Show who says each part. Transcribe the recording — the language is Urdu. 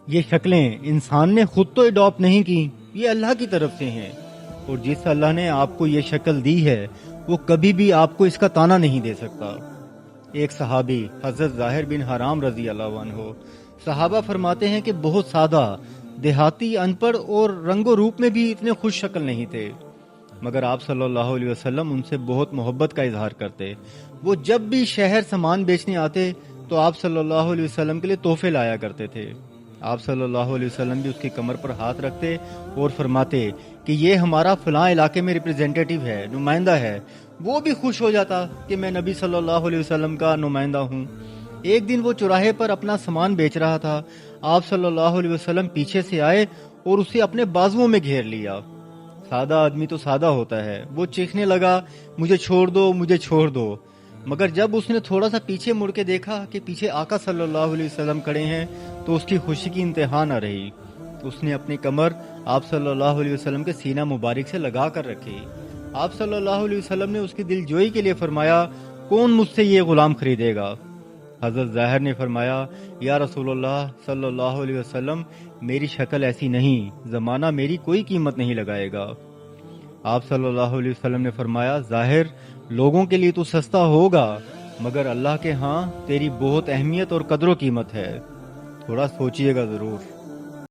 Speaker 1: یہ شکلیں انسان نے خود تو اڈاپٹ نہیں کی، یہ اللہ کی طرف سے ہیں، اور جس اللہ نے آپ کو یہ شکل دی ہے وہ کبھی بھی آپ کو اس کا تانا نہیں دے سکتا۔ ایک صحابی حضرت ظاہر بن حرام رضی اللہ عنہ، صحابہ فرماتے ہیں کہ بہت سادہ، دیہاتی، ان پڑھ اور رنگ و روپ میں بھی اتنے خوش شکل نہیں تھے، مگر آپ صلی اللہ علیہ وسلم ان سے بہت محبت کا اظہار کرتے۔ وہ جب بھی شہر سامان بیچنے آتے تو آپ صلی اللہ علیہ وسلم کے لیے تحفے لایا کرتے تھے۔ آپ صلی اللہ علیہ وسلم بھی اس کی کمر پر ہاتھ رکھتے اور فرماتے کہ یہ ہمارا فلاں علاقے میں ریپرزینٹیٹیو ہے، نمائندہ ہے۔ وہ بھی خوش ہو جاتا کہ میں نبی صلی اللہ علیہ وسلم کا نمائندہ ہوں۔ ایک دن وہ چوراہے پر اپنا سامان بیچ رہا تھا، آپ صلی اللہ علیہ وسلم پیچھے سے آئے اور اسے اپنے بازوؤں میں گھیر لیا۔ سادہ آدمی تو سادہ ہوتا ہے، وہ چیخنے لگا، مجھے چھوڑ دو، مجھے چھوڑ دو۔ مگر جب اس نے تھوڑا سا پیچھے مڑ کے دیکھا کہ پیچھے آقا صلی اللہ علیہ وسلم کھڑے ہیں تو اس کی خوشی کی انتہا نہ رہی۔ اس نے اپنی کمر آپ صلی اللہ علیہ وسلم کے سینہ مبارک سے لگا کر رکھی۔ آپ صلی اللہ علیہ وسلم نے اس کی دل جوئی کے لیے فرمایا، کون مجھ سے یہ غلام خریدے گا؟ حضرت ظاہر نے فرمایا، یا رسول اللہ صلی اللہ علیہ وسلم، میری شکل ایسی نہیں، زمانہ میری کوئی قیمت نہیں لگائے گا۔ آپ صلی اللہ علیہ وسلم نے فرمایا، ظاہر لوگوں کے لیے تو سستا ہوگا، مگر اللہ کے ہاں تیری بہت اہمیت اور قدر و قیمت ہے، تھوڑا سوچئے گا ضرور۔